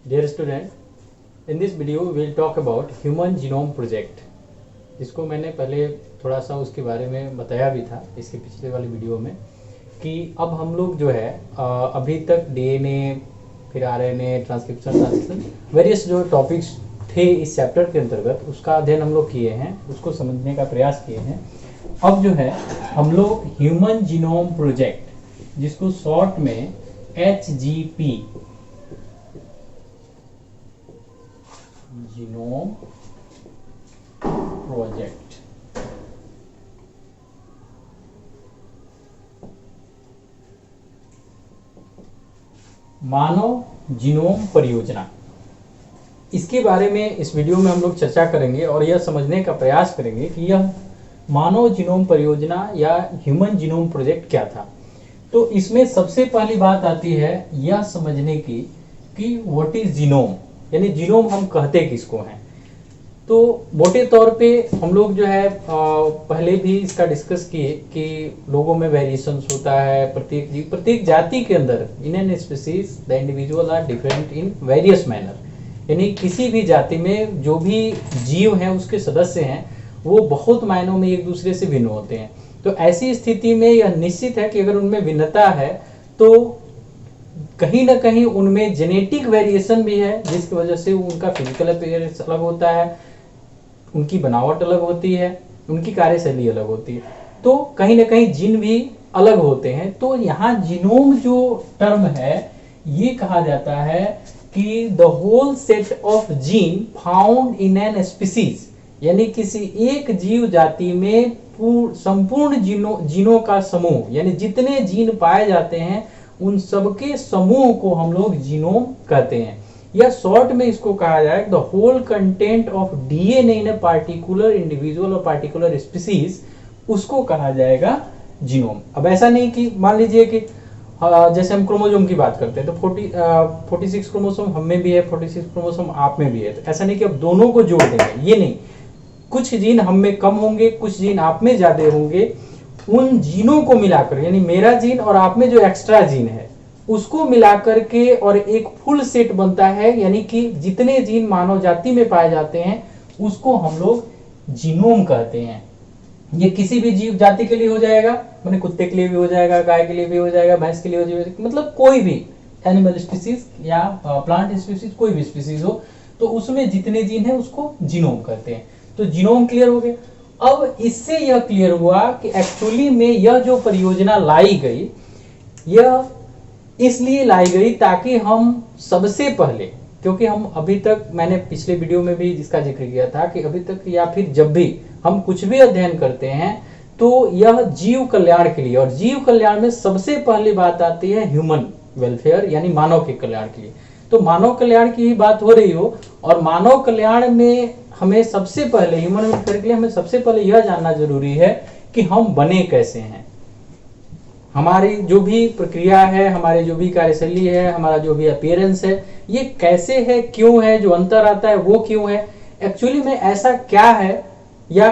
Dear student, in this video we will talk about Human Genome Project, जिसको मैंने पहले थोड़ा सा उसके बारे में बताया भी था इसके पिछले वाले वीडियो में कि अब हम लोग जो है अभी तक डीएनए, फिर आरएनए, ट्रांसक्रिप्शन वेरियस जो टॉपिक्स थे इस चैप्टर के अंतर्गत उसका अध्ययन हम लोग किए हैं, उसको समझने का प्रयास किए हैं। अब जो है हम लोग ह्यूमन जीनोम प्रोजेक्ट, जिसको शॉर्ट में HGP जीनोम प्रोजेक्ट, मानव जीनोम परियोजना, इसके बारे में इस वीडियो में हम लोग चर्चा करेंगे और यह समझने का प्रयास करेंगे कि यह मानव जीनोम परियोजना या ह्यूमन जीनोम प्रोजेक्ट क्या था। तो इसमें सबसे पहली बात आती है यह समझने की कि व्हाट इज जीनोम, यानी जीनोम हम कहते किसको हैं। तो मोटे तौर पे हम लोग जो है पहले भी इसका डिस्कस किए कि लोगों में वेरिएशंस होता है, प्रत्येक जाति के अंदर in an species the individual are different in various manner, यानी किसी भी जाति में जो भी जीव हैं उसके सदस्य हैं वो बहुत मायनों में एक दूसरे से भिन्न होते हैं। तो ऐसी स्थिति में यह निश्चित है कि अगर उनमें भिन्नता है तो कहीं ना कहीं उनमें जेनेटिक वेरिएशन भी है, जिसकी वजह से उनका फिजिकल अपीयरेंस अलग होता है, उनकी बनावट अलग होती है, उनकी कार्यशैली अलग होती है। तो कहीं ना कहीं जीन भी अलग होते हैं। तो यहाँ जीनोम जो टर्म है ये कहा जाता है कि the whole set of gene found in an species, यानी किसी एक जीव जाति में संपूर्ण जीनों का समूह, यानी जितने जीन पाए जाते हैं उन सबके समूह को हम लोग जीनोम कहते हैं। या शॉर्ट में इसको कहा जाए the whole content of DNA in a particular individual और पार्टिकुलर स्पीसीज, उसको कहा जाएगा जीनोम। अब ऐसा नहीं कि मान लीजिए कि जैसे हम क्रोमोसोम की बात करते हैं तो 46 क्रोमोसोम हम में भी है, 46 क्रोमोसोम आप में भी है। तो ऐसा नहीं कि अब दोनों को जोड़ देंगे, ये नहीं। कुछ जीन हम में कम होंगे, कुछ जीन आप में ज्यादा होंगे। उन जीनों को मिलाकर, यानी मेरा जीन और आप में जो एक्स्ट्रा जीन है उसको मिलाकर के और एक फुल सेट बनता है, यानी कि जितने जीन मानव जाति में पाए जाते हैं उसको हम लोग जीनोम कहते हैं। ये किसी भी जीव जाति के लिए हो जाएगा, माने कुत्ते के लिए भी हो जाएगा, गाय के लिए भी हो जाएगा, भैंस के लिए हो जाएगा, मतलब कोई भी एनिमल स्पीसीज या प्लांट स्पीसीज, कोई भी स्पीसीज हो तो उसमें जितने जीन है उसको जीनोम कहते हैं। तो जीनोम क्लियर हो गया। अब इससे यह क्लियर हुआ कि एक्चुअली में यह जो परियोजना लाई गई यह इसलिए लाई गई ताकि हम सबसे पहले, क्योंकि हम अभी तक, मैंने पिछले वीडियो में भी जिसका जिक्र किया था कि अभी तक या फिर जब भी हम कुछ भी अध्ययन करते हैं तो यह जीव कल्याण के लिए, और जीव कल्याण में सबसे पहली बात आती है ह्यूमन वेलफेयर, यानी मानव के कल्याण के लिए। तो मानव कल्याण की ही बात हो रही हो और मानव कल्याण में हमें सबसे पहले, ह्यूमन वेलफेयर के लिए हमें सबसे पहले यह जानना जरूरी है कि हम बने कैसे हैं, हमारी जो भी प्रक्रिया है, हमारी जो भी कार्यशैली है, हमारा जो भी अपीयरेंस है, ये कैसे है, क्यों है, जो अंतर आता है वो क्यों है, एक्चुअली में ऐसा क्या है या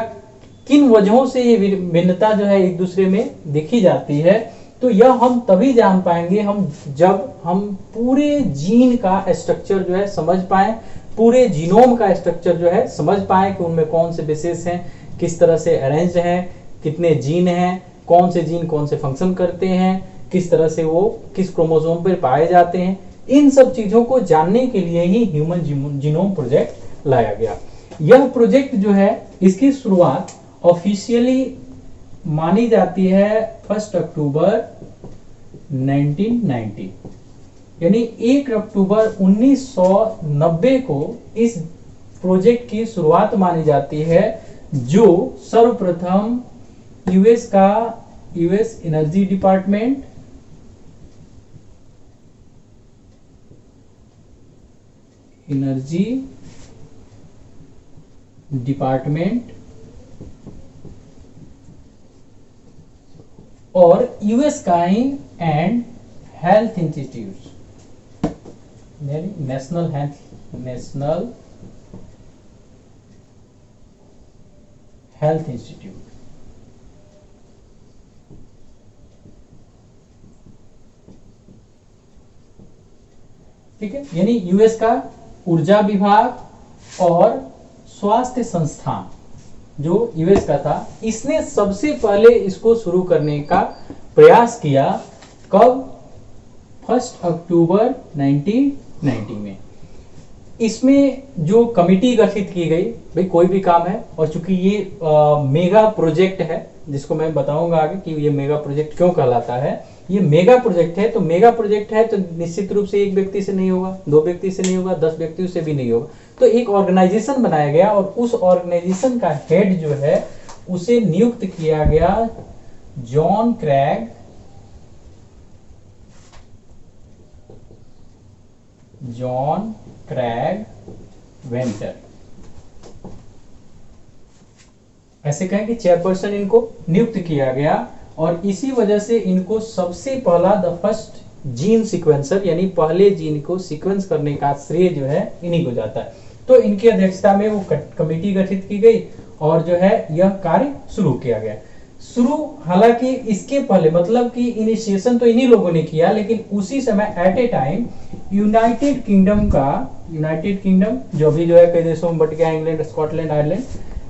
किन वजहों से ये भिन्नता जो है एक दूसरे में देखी जाती है। तो यह हम तभी जान पाएंगे हम जब हम पूरे जीन का स्ट्रक्चर जो है समझ पाए, पूरे जीनोम का स्ट्रक्चर जो है समझ पाए कि उनमें कौन से बेसिस हैं, किस तरह से अरेंज हैं, कितने जीन हैं, कौन से जीन कौन से फंक्शन करते हैं, किस तरह से वो किस क्रोमोसोम पर पाए जाते हैं। इन सब चीजों को जानने के लिए ही ह्यूमन जीनोम प्रोजेक्ट लाया गया। यह प्रोजेक्ट जो है इसकी शुरुआत ऑफिशियली मानी जाती है 1 अक्टूबर 1990, यानी 1 अक्टूबर 1990 को इस प्रोजेक्ट की शुरुआत मानी जाती है, जो सर्वप्रथम यूएस एनर्जी डिपार्टमेंट, और US cawing and health institute, national health institute, ठीक है, यानी यूएस का ऊर्जा विभाग और स्वास्थ्य संस्थान जो यूएस का था, इसने सबसे पहले इसको शुरू करने का प्रयास किया। कब? 1 अक्टूबर 1990 में। इसमें जो कमिटी गठित की गई, भाई कोई भी काम है, और चूंकि ये मेगा प्रोजेक्ट है, जिसको मैं बताऊंगा आगे कि ये मेगा प्रोजेक्ट क्यों कहलाता है। ये मेगा प्रोजेक्ट है, तो मेगा प्रोजेक्ट है तो निश्चित रूप से एक व्यक्ति से नहीं होगा, 2 व्यक्ति से नहीं होगा, 10 व्यक्तियों से भी नहीं होगा। तो एक ऑर्गेनाइजेशन बनाया गया और उस ऑर्गेनाइजेशन का हेड जो है उसे नियुक्त किया गया जॉन क्रैग वेंटर, ऐसे कहें कि चेयरपर्सन इनको नियुक्त किया गया। और इसी वजह से इनको सबसे पहला द फर्स्ट जीन सीक्वेंसर, यानी पहले जीन को सीक्वेंस करने का श्रेय जो है इन्हीं को जाता है। तो इनकी अध्यक्षता में वो कमेटी गठित की गई और जो है यह कार्य शुरू किया गया। हालांकि इसके पहले मतलब कि इनिशिएशन तो इन्हीं लोगों ने किया, लेकिन उसी समय at a time United Kingdom जो भी जो है कई देशों में बट गया, इंग्लैंड, स्कॉटलैंड, आयरलैंड,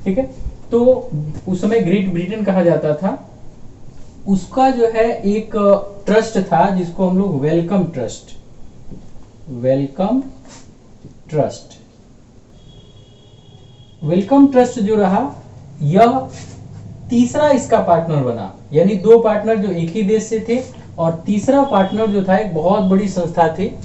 ठीक है, तो उस समय ग्रेट ब्रिटेन कहा जाता था, उसका जो है एक ट्रस्ट था जिसको हम लोग वेलकम ट्रस्ट जो रहा, यह तीसरा इसका पार्टनर बना। यानी 2 पार्टनर जो एक ही देश से थे और तीसरा पार्टनर जो था एक बहुत बड़ी संस्था थी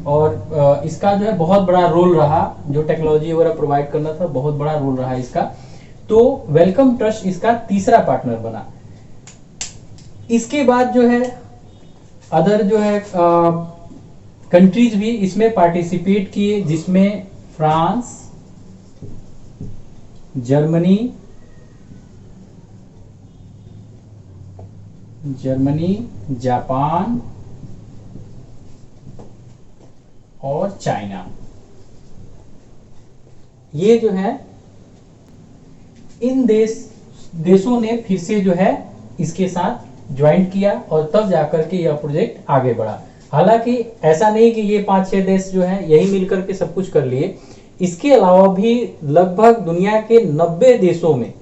और इसका जो है बहुत बड़ा रोल रहा, जो टेक्नोलॉजी वगैरह प्रोवाइड करना था, बहुत बड़ा रोल रहा इसका। तो वेलकम ट्रस्ट इसका तीसरा पार्टनर बना। इसके बाद जो है अदर जो है कंट्रीज भी इसमें पार्टिसिपेट किए, जिसमें फ्रांस, जर्मनी, जापान और चाइना, ये जो है इन देशों ने फिर से जो है इसके साथ ज्वाइन किया और तब जाकर के यह प्रोजेक्ट आगे बढ़ा। हालांकि ऐसा नहीं कि ये 5-6 देश जो है यही मिलकर के सब कुछ कर लिए, इसके अलावा भी लगभग दुनिया के 90 देशों में,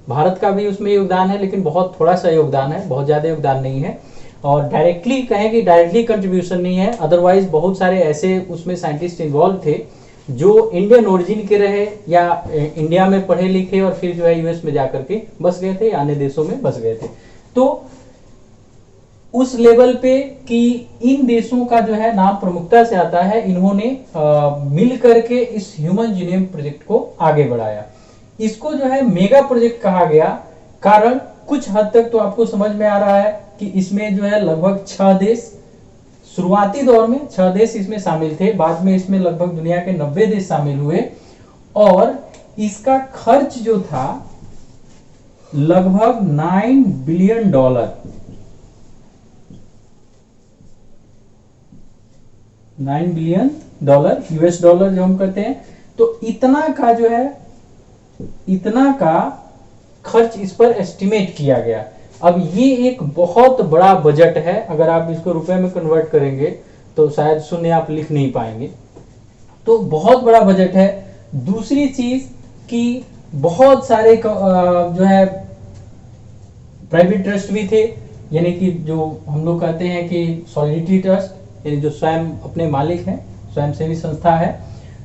भारत का भी उसमें योगदान है लेकिन बहुत थोड़ा सा योगदान है, बहुत ज्यादा योगदान नहीं है, और डायरेक्टली कहें कि डायरेक्टली कंट्रीब्यूशन नहीं है। अदरवाइज बहुत सारे ऐसे उसमें साइंटिस्ट इन्वॉल्व थे जो इंडियन ओरिजिन के रहे या इंडिया में पढ़े लिखे और फिर जो है यूएस में जाकर के बस गए थे, अन्य देशों में बस गए थे। तो उस लेवल पे कि इन देशों का जो है नाम प्रमुखता से आता है, इन्होंने मिल करके इस ह्यूमन जीनोम प्रोजेक्ट को आगे बढ़ाया। इसको जो है मेगा प्रोजेक्ट कहा गया, कारण कुछ हद तक तो आपको समझ में आ रहा है कि इसमें जो है लगभग 6 देश, शुरुआती दौर में 6 देश इसमें शामिल थे, बाद में इसमें लगभग दुनिया के 90 देश शामिल हुए और इसका खर्च जो था लगभग $9 बिलियन, $9 बिलियन यूएस डॉलर जो हम करते हैं, तो इतना का जो है, इतना का खर्च इस पर एस्टिमेट किया गया। अब ये एक बहुत बड़ा बजट है, अगर आप इसको रुपए में कन्वर्ट करेंगे तो शायद शून्य आप लिख नहीं पाएंगे, तो बहुत बड़ा बजट है। दूसरी चीज कि बहुत सारे जो है प्राइवेट ट्रस्ट भी थे, यानी कि जो हम लोग कहते हैं कि सॉलिडिटी ट्रस्ट, यानी जो स्वयं अपने मालिक हैं, स्वयंसेवी संस्था है,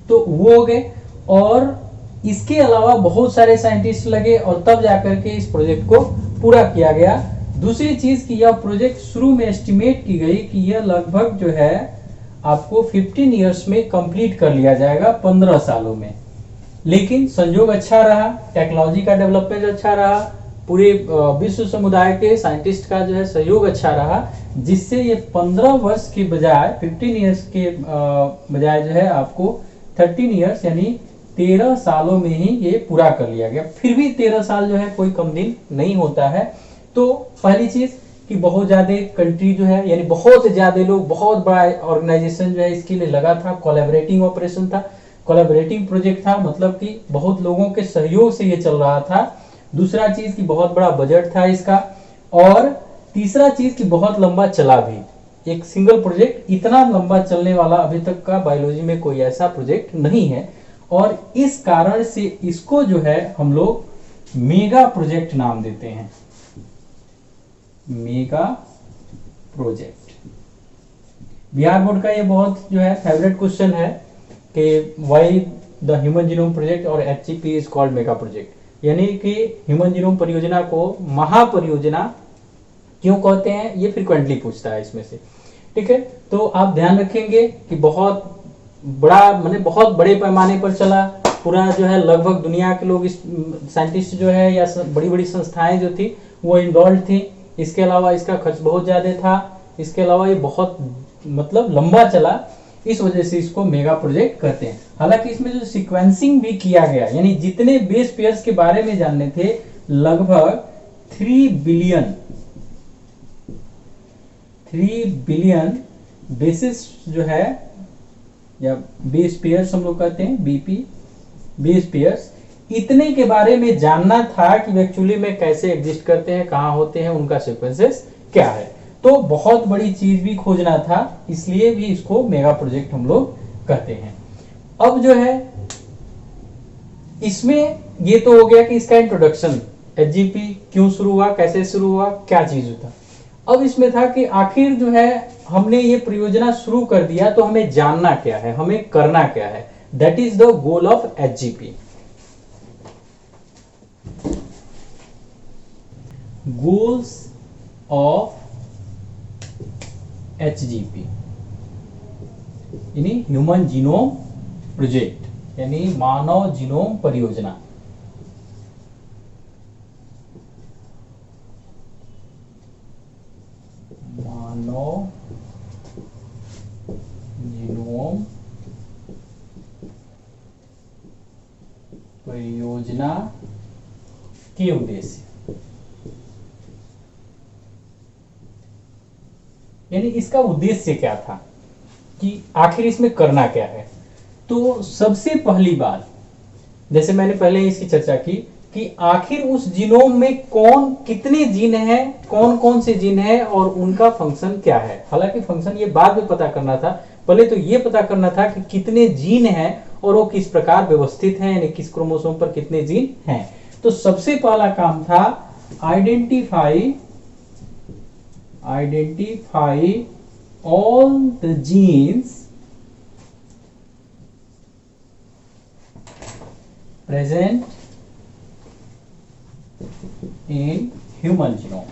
तो वो हो गए। और इसके अलावा बहुत सारे साइंटिस्ट लगे और तब जाकर के इस प्रोजेक्ट को पूरा किया गया। दूसरी चीज कि यह प्रोजेक्ट शुरू में एस्टिमेट की गई कि यह लगभग जो है आपको 15 इयर्स में कंप्लीट कर लिया जाएगा, 15 सालों में। लेकिन संयोग अच्छा रहा, टेक्नोलॉजी का डेवलपमेंट अच्छा रहा, पूरे विश्व समुदाय के साइंटिस्ट का जो है सहयोग अच्छा रहा, जिससे ये 15 वर्ष के बजाय 15 इयर्स के बजाय जो है आपको 13 इयर्स यानी 13 सालों में ही ये पूरा कर लिया गया। फिर भी 13 साल जो है कोई कम दिन नहीं होता है। तो पहली चीज कि बहुत ज्यादा कंट्री जो है, यानी बहुत ज्यादा लोग, बहुत बड़ा ऑर्गेनाइजेशन जो है इसके लिए लगा था, कोलैबोरेटिंग ऑपरेशन था, कोलैबोरेटिंग प्रोजेक्ट था, मतलब कि बहुत लोगों के सहयोग से ये चल रहा था। दूसरा चीज कि बहुत बड़ा बजट था इसका, और तीसरा चीज कि बहुत लंबा चला भी। एक सिंगल प्रोजेक्ट इतना लंबा चलने वाला अभी तक का बायोलॉजी में कोई ऐसा प्रोजेक्ट नहीं है, और इस कारण से इसको जो है हम लोग मेगा प्रोजेक्ट नाम देते हैं। Mega project. बिहार बोर्ड का ये बहुत जो है फेवरेट क्वेश्चन है कि why the human genome project और HGP is called mega project, यानी कि ह्यूमन जीनोम परियोजना को महापरियोजना क्यों कहते हैं, ये फ्रीक्वेंटली पूछता है इसमें से। ठीक है, तो आप ध्यान रखेंगे कि बहुत बड़ा माने बहुत बड़े पैमाने पर चला पूरा, जो है लगभग दुनिया के लोग इस साइंटिस्ट जो है या बड़ी बड़ी संस्थाएं जो थी वो इन्वॉल्व थी। इसके अलावा इसका खर्च बहुत ज्यादा था, इसके अलावा ये बहुत मतलब लंबा चला, इस वजह से इसको मेगा प्रोजेक्ट कहते हैं। हालांकि इसमें जो सीक्वेंसिंग भी किया गया, यानी जितने बेस पेयर्स के बारे में जानने थे लगभग 3 बिलियन बेसिस जो है या बेस पेयर्स हम लोग कहते हैं बीपी, बेस पेयर्स, इतने के बारे में जानना था कि एक्चुअली में कैसे एग्जिस्ट करते हैं, कहाँ होते हैं, उनका सीक्वेंसेस क्या है। तो बहुत बड़ी चीज भी खोजना था, इसलिए भी इसको मेगा प्रोजेक्ट हम लोग कहते हैं। अब जो है इसमें ये तो हो गया कि इसका इंट्रोडक्शन, HGP क्यों शुरू हुआ, कैसे शुरू हुआ, क्या चीज था। अब इसमें था कि आखिर जो है हमने ये परियोजना शुरू कर दिया तो हमें जानना क्या है, हमें करना क्या है। That is the goal of HGP। Goals of HGP यानी ह्यूमन जीनोम प्रोजेक्ट, यानी मानव जीनोम परियोजना। मानव जीनोम परियोजना के उद्देश्य, यानी इसका उद्देश्य क्या था कि आखिर इसमें करना क्या है। तो सबसे पहली बात, जैसे मैंने पहले इसकी चर्चा की कि आखिर उस जीनोम में कौन कितने जीन हैं, कौन कौन से जीन हैं और उनका फंक्शन क्या है। हालांकि फंक्शन ये बाद में पता करना था, पहले तो ये पता करना था कि कितने जीन हैं और वो किस प्रकार व्यवस्थित हैं, यानी किस क्रोमोसोम पर कितने जीन हैं। तो सबसे पहला काम था identify all the genes present in human genome।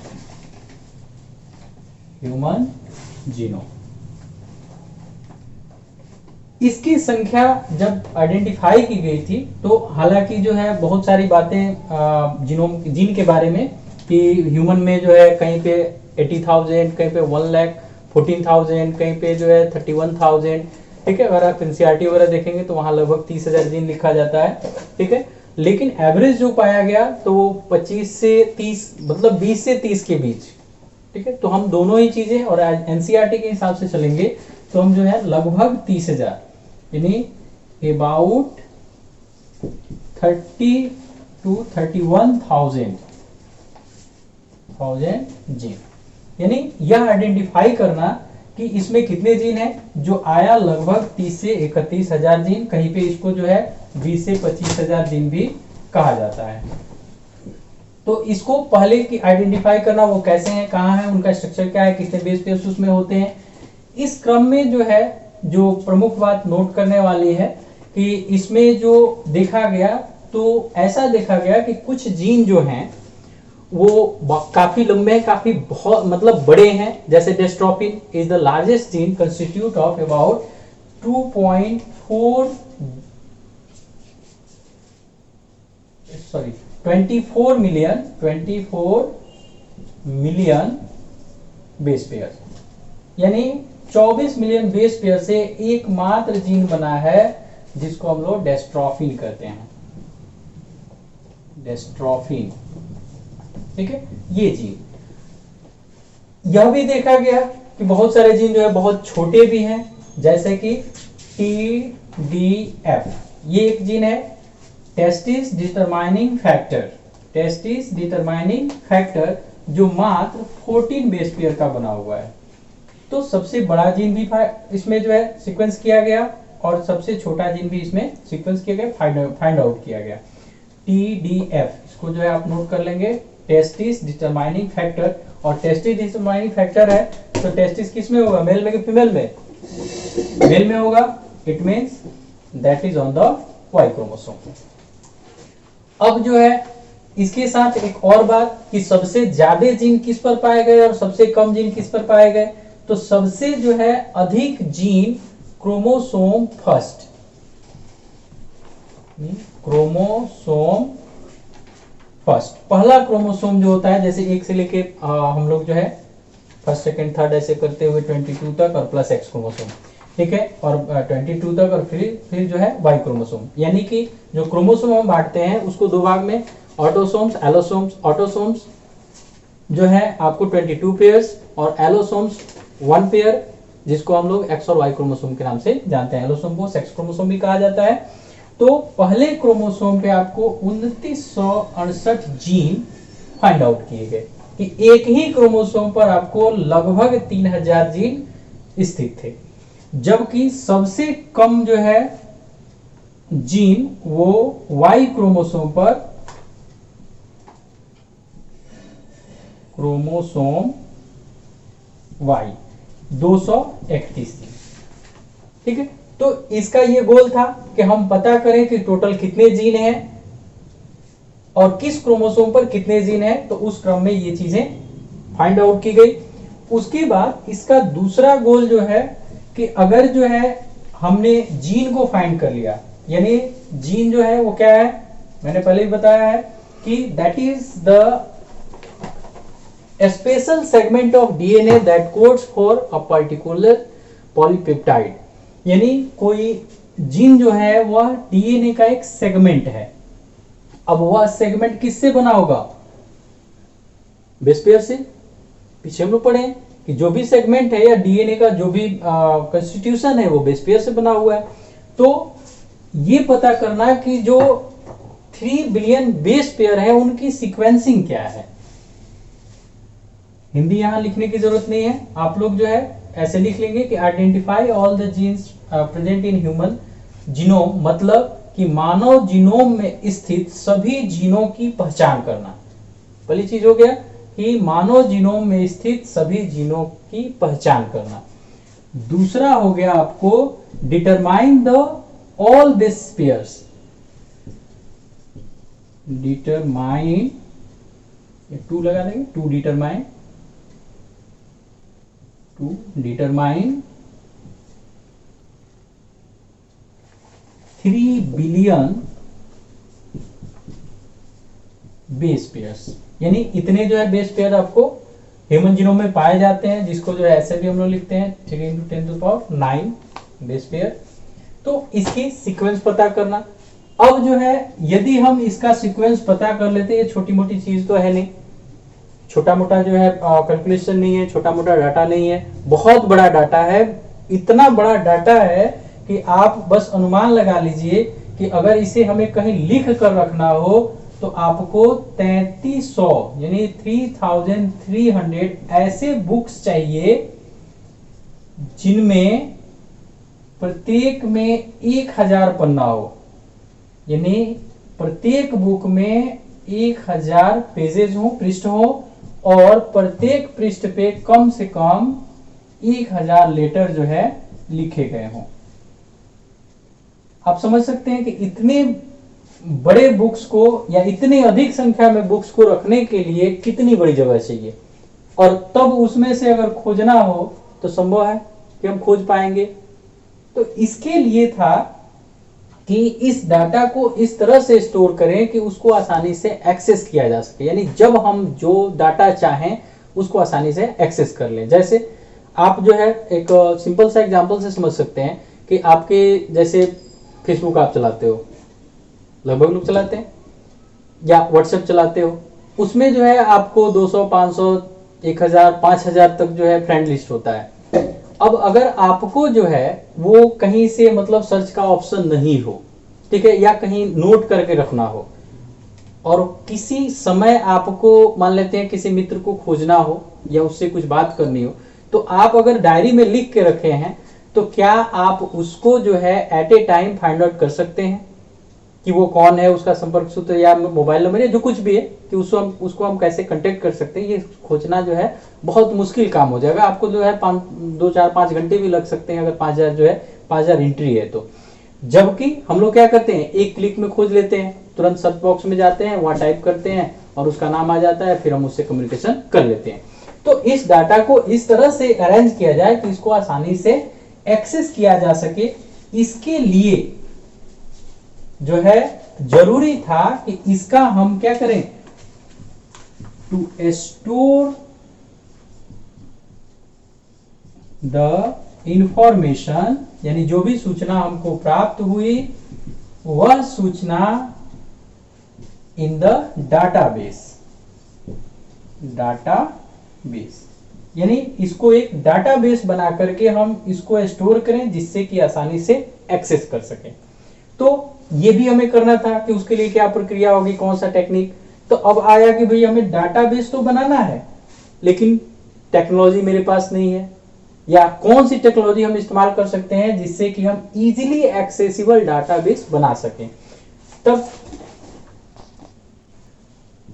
इसकी संख्या जब आइडेंटिफाई की गई थी तो हालांकि जो है बहुत सारी बातें जीन के बारे में कि ह्यूमन में जो है कहीं पे 80,000, कहीं पे 1,14,000, कहीं पे जो है 31,000। ठीक है, अगर आप NCERT वगैरह देखेंगे तो वहां लगभग 30,000 जीन लिखा जाता है। ठीक है, लेकिन एवरेज जो पाया गया तो वो 25 से 30 मतलब 20 से 30 के बीच। ठीक है, तो हम दोनों ही चीजें और NCERT के हिसाब से चलेंगे तो हम जो है लगभग 30,000 यानी अबाउट 30 to 31,000 जीन, यानी यह आइडेंटिफाई करना कि इसमें कितने जीन हैं। जो आया लगभग 30 से 31,000 जीन, कहीं पे इसको जो है 20 से 25,000 जीन भी कहा जाता है। तो इसको पहले की आइडेंटिफाई करना, वो कैसे हैं, कहाँ हैं, उनका स्ट्रक्चर क्या है, कितने बेस पेयर्स उसमें होते हैं। इस क्रम में जो है जो प्रमुख बात नोट करने वाली है कि इसमें जो देखा गया तो ऐसा देखा गया कि कुछ जीन जो हैं वो काफी लंबे हैं, काफी बहुत मतलब बड़े हैं। जैसे dystrophin is the largest gene constitute of about 24 million base pair, यानी 24 मिलियन बेस पेयर से एकमात्र जीन बना है जिसको हम लोग डिस्ट्रोफिन कहते हैं। डिस्ट्रोफिन, ठीक है, ये जीन। यह भी देखा गया कि बहुत सारे जीन जो है बहुत छोटे भी हैं, जैसे कि TDF, ये एक जीन है, टेस्टिस डिटरमाइनिंग फैक्टर, जो मात्र 14 बेस पेयर का बना हुआ है। तो तो सबसे बड़ा जीन भी इसमें जो है सीक्वेंस किया गया और सबसे छोटा जीन भी इसमें सीक्वेंस किया गया, फाइंड आउट किया गया। TDF इसको जो है आप नोट कर लेंगे, टेस्टिस डिटरमाइनिंग फैक्टर। और टेस्टिस डिटरमाइनिंग फैक्टर है तो टेस्टिस किस में होगा, मेल में कि फीमेल में? मेल में होगा। It means that is on the Y chromosome. अब जो है इसके साथ एक और बात कि सबसे ज्यादा जीन किस पर पाए गए और सबसे कम जीन किस पर पाए गए, तो सबसे जो है अधिक gene chromosome first, chromosome first, पहला क्रोमोसोम जो होता है, जैसे एक से लेके हम लोग जो है फर्स्ट सेकंड थर्ड ऐसे करते हुए 22 तक और प्लस X क्रोमोसोम, ठीक है, और 22 तक और फिर जो है Y क्रोमोसोम। यानी कि जो क्रोमोसोम हम बांटते हैं उसको दो भाग में, ऑटोसोम्स, एलोसोम्स। ऑटोसोम्स जो है आपको 22 पेयर्स और एलोसोम्स 1 पेयर, जिसको हम लोग X और Y क्रोमोसोम के नाम से जानते हैं। एलोसोम को सेक्स क्रोमोसोम भी कहा जाता है। तो पहले क्रोमोसोम पे आपको 2968 जीन फाइंड आउट किए गए कि एक ही क्रोमोसोम पर आपको लगभग 3000 जीन स्थित थे, जबकि सबसे कम जो है जीन वो Y क्रोमोसोम पर, क्रोमोसोम Y 231 थी, ठीक है। तो इसका ये गोल था कि हम पता करें कि टोटल कितने जीन हैं और किस क्रोमोसोम पर कितने जीन हैं, तो उस क्रम में ये चीजें फाइंड आउट की गई। उसके बाद इसका दूसरा गोल जो है कि अगर जो है हमने जीन को फाइंड कर लिया, यानी जीन जो है वो क्या है, मैंने पहले ही बताया है कि that is the special segment of DNA that codes for a particular polypeptide. यानी कोई जीन जो है वह DNA का एक सेगमेंट है। अब वह सेगमेंट किससे बना होगा, बेस पेयर से। पीछे हम लोग पढ़े कि जो भी सेगमेंट है या DNA का जो भी कंस्टिट्यूशन है वो बेस पेयर से बना हुआ है। तो ये पता करना कि जो 3 बिलियन बेस पेयर है उनकी सीक्वेंसिंग क्या है। हिंदी यहां लिखने की जरूरत नहीं है, आप लोग जो है ऐसे लिख लेंगे कि identify all the genes present in human genome, मतलब कि मानव जीनोम में स्थित सभी जीनों की पहचान करना। पहली चीज हो गया कि मानव जीनोम में स्थित सभी जीनों की पहचान करना। दूसरा हो गया आपको determine the all this pairs, determine, 2 लगा देंगे, to determine 3 billion base pairs. यानी इतने जो है बेस पेयर आपको ह्यूमन जीनोम में पाए जाते हैं, जिसको जो है ऐसे भी हम लोग लिखते हैं 3 × 10⁹ बेस पेयर। तो इसकी सीक्वेंस पता करना। अब जो है यदि हम इसका सीक्वेंस पता कर लेते हैं, ये छोटी मोटी चीज तो है नहीं, छोटा मोटा जो है कैलकुलेशन नहीं है, छोटा मोटा डाटा नहीं है, बहुत बड़ा डाटा है। इतना बड़ा डाटा है कि आप बस अनुमान लगा लीजिए कि अगर इसे हमें कहीं लिख कर रखना हो तो आपको 3300 यानी 3300 ऐसे बुक्स चाहिए जिनमें प्रत्येक में 1000 पन्ना हो। यानी प्रत्येक बुक में 1000 पेजेज हो, पृष्ठ हो, और प्रत्येक पृष्ठ पे कम से कम 1000 लेटर जो है लिखे गए हों। आप समझ सकते हैं कि इतने बड़े बुक्स को या इतनी अधिक संख्या में बुक्स को रखने के लिए कितनी बड़ी जगह चाहिए, और तब उसमें से अगर खोजना हो तो संभव है कि हम खोज पाएंगे। तो इसके लिए था कि इस डाटा को इस तरह से स्टोर करें कि उसको आसानी से एक्सेस किया जा सके, यानी जब हम जो डाटा चाहें उसको आसानी से एक्सेस कर लें। जैसे आप जो है एक सिंपल सा एग्जांपल से समझ सकते हैं कि आपके जैसे फेसबुक आप चलाते हो, लगभग लोग चलाते हैं, या व्हाट्सएप चलाते हो, उसमें जो है आपको 200, 500, 1000, 5000 तक जो है फ्रेंड लिस्ट होता है। अब अगर आपको जो है वो कहीं से मतलब सर्च का ऑप्शन नहीं हो, ठीक है, या कहीं नोट करके रखना हो, और किसी समय आपको मान लेते हैं किसी मित्र को खोजना हो या उससे कुछ बात करनी हो, तो आप अगर डायरी में लिख के रखे हैं तो क्या आप उसको जो है at a time find out कर सकते हैं कि वो कौन है, उसका संपर्क सूत्र या मोबाइल नंबर या जो कुछ भी है, कि उसको हम कैसे कांटेक्ट कर सकते हैं, ये खोजना जो है बहुत मुश्किल काम हो जाएगा। आपको जो है 2-4-5 घंटे भी लग सकते हैं अगर 5000 जो है 5000 एंट्री है तो। जबकि हम लोग क्या करते हैं, एक क्लिक में खोज लेते हैं, तुरंत सर्च बॉक्स में जाते हैं, वहां टाइप करते हैं और उसका नाम आ जाता है, फिर हम उससे कम्युनिकेशन कर लेते हैं। तो इस डाटा को इस तरह से अरेंज किया जाए कि इसको आसानी से एक्सेस किया जा सके। इसके लिए जो है जरूरी था कि इसका हम क्या करें, टू स्टोर द इंफॉर्मेशन, यानी जो भी सूचना हमको प्राप्त हुई वह सूचना इन द डाटाबेस। डाटाबेस यानी इसको एक डाटाबेस बना करके हम इसको स्टोर करें जिससे कि आसानी से एक्सेस कर सकें। तो ये भी हमें करना था कि उसके लिए क्या प्रक्रिया होगी, कौन सा टेक्निक। तो अब आया कि भाई हमें डाटाबेस तो बनाना है लेकिन टेक्नोलॉजी मेरे पास नहीं है, या कौन सी टेक्नोलॉजी हम इस्तेमाल कर सकते हैं जिससे कि हम इजीली एक्सेसिबल डाटाबेस बना सकें। तब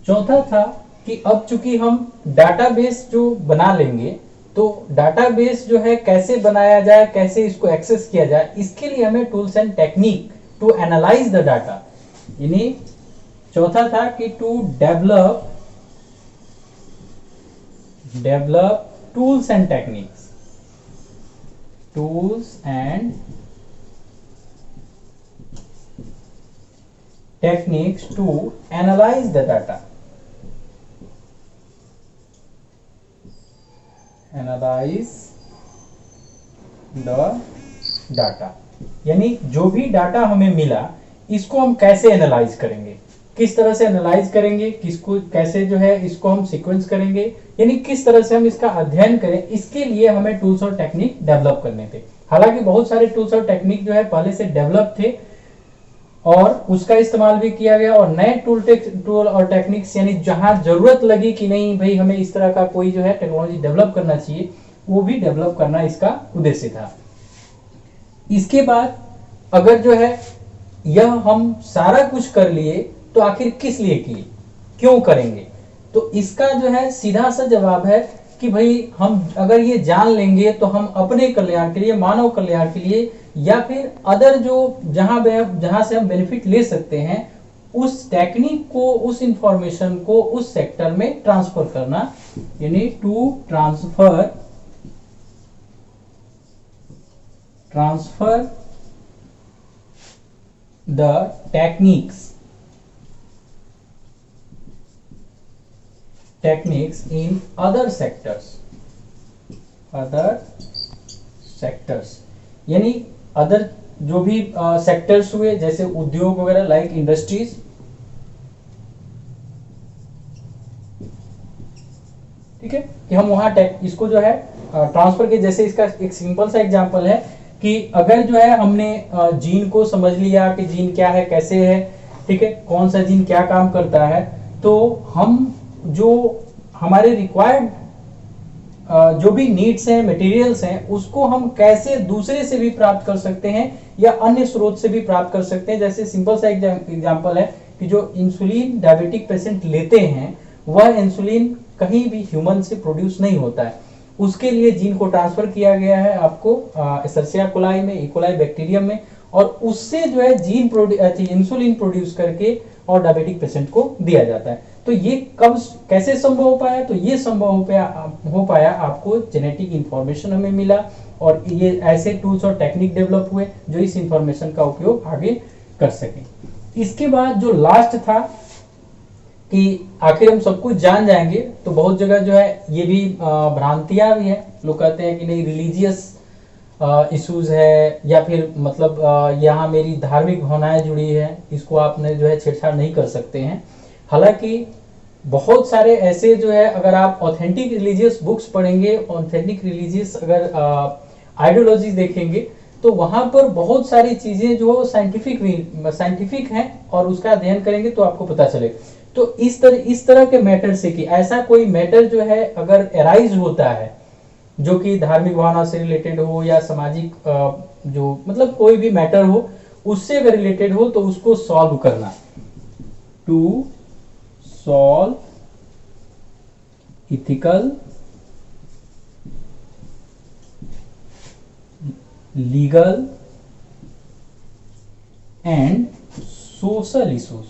चौथा था कि अब चूंकि हम डाटाबेस जो बना लेंगे तो डाटाबेस जो है कैसे बनाया जाए, कैसे इसको एक्सेस किया जाए, इसके लिए हमें tools and technique to analyse the data. यानी चौथा था कि to develop tools and techniques, tools and techniques to analyse the data, analyse the data. यानी जो भी डाटा हमें मिला इसको हम कैसे एनालाइज करेंगे, किस तरह से एनालाइज करेंगे, किसको कैसे जो है इसको हम सीक्वेंस करेंगे, यानी किस तरह से हम इसका अध्ययन करें, इसके लिए हमें टूल्स और टेक्निक डेवलप करने थे। हालांकि बहुत सारे टूल्स और टेक्निक जो है पहले से डेवलप थे और उसका इस्तेमाल भी किया गया, और नए टूल और टेक्निक्स यानी जहां जरूरत लगी कि नहीं भाई हमें इस तरह का कोई जो है टेक्नोलॉजी डेवलप करना चाहिए, वो भी डेवलप करना इसका उद्देश्य था। इसके बाद अगर जो है यह हम सारा कुछ कर लिए तो आखिर किस लिए किए, क्यों करेंगे, तो इसका जो है सीधा सा जवाब है कि भाई हम अगर ये जान लेंगे तो हम अपने कल्याण के लिए, मानव कल्याण के लिए, या फिर अदर जो जहां से हम बेनिफिट ले सकते हैं उस टेक्निक को, उस इंफॉर्मेशन को उस सेक्टर में ट्रांसफर करना, यानी to transfer the techniques in other sectors, यानी अदर जो भी सेक्टर्स हुए जैसे उद्योग वगैरह, लाइक इंडस्ट्रीज, ठीक है, कि हम वहां इसको जो है ट्रांसफर के, जैसे इसका एक सिंपल सा एग्जांपल है कि अगर जो है हमने जीन को समझ लिया कि जीन क्या है, कैसे है, ठीक है, कौन सा जीन क्या काम करता है, तो हम जो हमारे रिक्वायर्ड जो भी नीड्स हैं, मटेरियल्स हैं, उसको हम कैसे दूसरे से भी प्राप्त कर सकते हैं या अन्य स्रोत से भी प्राप्त कर सकते हैं। जैसे सिंपल सा एग्जांपल है कि जो इंसुलिन डायबिटिक पेशेंट लेते हैं वह इंसुलिन कहीं भी ह्यूमन से प्रोड्यूस नहीं होता है, उसके लिए जीन को ट्रांसफर किया गया है आपको एसर्सिया कोलाई में, इकोलाई बैक्टीरियम में, और उससे जो है इंसुलिन प्रोड्यूस करके और डायबिटिक पेशेंट को दिया जाता है। तो ये कब कैसे संभव हो पाया, तो ये संभव हो पाया आपको जेनेटिक इंफॉर्मेशन हमें मिला और ये ऐसे टूल्स और टेक्निक डेवलप हुए जो इस इंफॉर्मेशन का उपयोग आगे कर सके। इसके बाद जो लास्ट था कि आखिर हम सब कुछ जान जाएंगे, तो बहुत जगह जो है ये भी भ्रांतियां भी है, लोग कहते हैं कि नहीं रिलीजियस इश्यूज है या फिर मतलब यहाँ मेरी धार्मिक भावनाएं जुड़ी है, इसको आपने जो है छेड़छाड़ नहीं कर सकते हैं। हालांकि बहुत सारे ऐसे जो है, अगर आप ऑथेंटिक रिलीजियस बुक्स पढ़ेंगे, ऑथेंटिक रिलीजियस अगर आइडियोलॉजी देखेंगे, तो वहां पर बहुत सारी चीजें जो साइंटिफिक हैं और उसका अध्ययन करेंगे तो आपको पता चलेगा। तो इस तरह के मैटर से कि ऐसा कोई मैटर जो है अगर एराइज होता है जो कि धार्मिक भावना से रिलेटेड हो या सामाजिक जो मतलब कोई भी मैटर हो उससे अगर रिलेटेड हो तो उसको सॉल्व करना, to solve ethical, legal and social issues.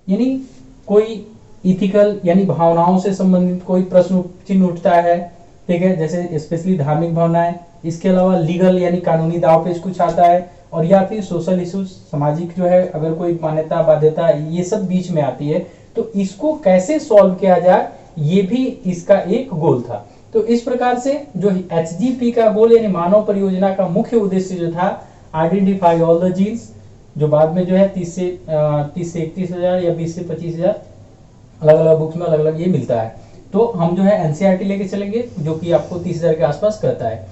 यानी कोई इथिकल यानी भावनाओं से संबंधित कोई प्रश्न चिन्ह उठता है, ठीक है, जैसे स्पेशली धार्मिक भावनाएं, इसके अलावा लीगल यानी कानूनी दाव पेच कुछ आता है, और या फिर सोशल इश्यूज सामाजिक जो है अगर कोई मान्यता बाध्यता ये सब बीच में आती है तो इसको कैसे सॉल्व किया जाए ये भी इसका एक गोल था। तो इस प्रकार से जो एचजीपी का गोल यानी मानव परियोजना का मुख्य उद्देश्य जो था, आइडेंटिफाई ऑल द जीन्स, जो बाद में जो है 30 से 31 हजार या 20 से 25 हजार अलग अलग बुक्स में अलग अलग ये मिलता है। तो हम जो है एनसीईआरटी लेके चलेंगे जो कि आपको 30,000 के आसपास करता है।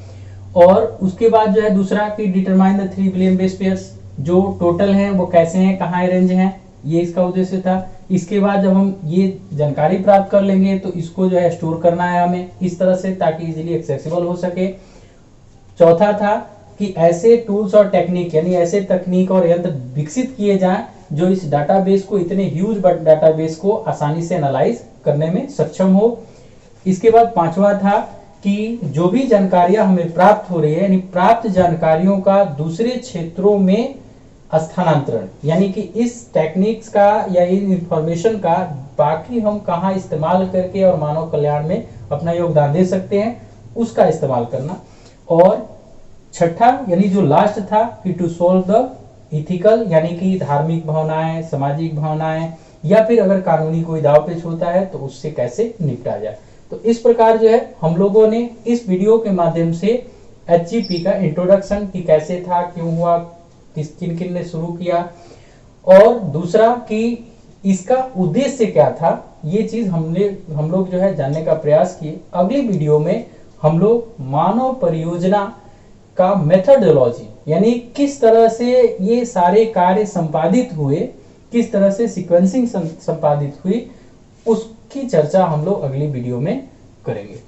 और उसके बाद जो है दूसरा कि determine the 3 billion base pairs, जो टोटल हैं वो कैसे हैं, कहाँ अरेंज हैं, ये इसका उद्देश्य था। इसके बाद जब हम ये जानकारी प्राप्त कर लेंगे तो इसको जो है स्टोर करना है हमें इस तरह से ताकि इजीली एक्सेसिबल हो सके। चौथा था कि ऐसे टूल्स और टेक्निक यानी ऐसे तकनीक और यंत्र विकसित किए जाएं जो इस डाटाबेस को, इतने ह्यूज डाटाबेस को आसानी से एनालाइज करने में सक्षम हो। इसके बाद पांचवा था कि जो भी जानकारियां हमें प्राप्त हो रही है यानी प्राप्त जानकारियों का दूसरे क्षेत्रों में स्थानांतरण, यानी कि इस टेक्निक्स का या इन इंफॉर्मेशन का बाकी हम कहाँ इस्तेमाल करके और मानव कल्याण में अपना योगदान दे सकते हैं उसका इस्तेमाल करना। और छठा यानी जो लास्ट था कि टू सोल्व द इथिकल यानी कि धार्मिक भावनाएं, सामाजिक भावनाएं या फिर अगर कानूनी कोई दाव पेच होता है तो उससे कैसे निपटा जाए। तो इस प्रकार जो है हम लोगों ने इस वीडियो के माध्यम से एचजीपी का इंट्रोडक्शन कि कैसे था, क्यों हुआ, किन किन ने शुरू किया, और दूसरा कि इसका उद्देश्य क्या था, ये चीज हम लोग जो है जानने का प्रयास किए। अगली वीडियो में हम लोग मानव परियोजना का मेथोडोलॉजी यानी किस तरह से ये सारे कार्य संपादित हुए, किस तरह से सीक्वेंसिंग संपादित हुई, उसकी चर्चा हम लोग अगली वीडियो में करेंगे।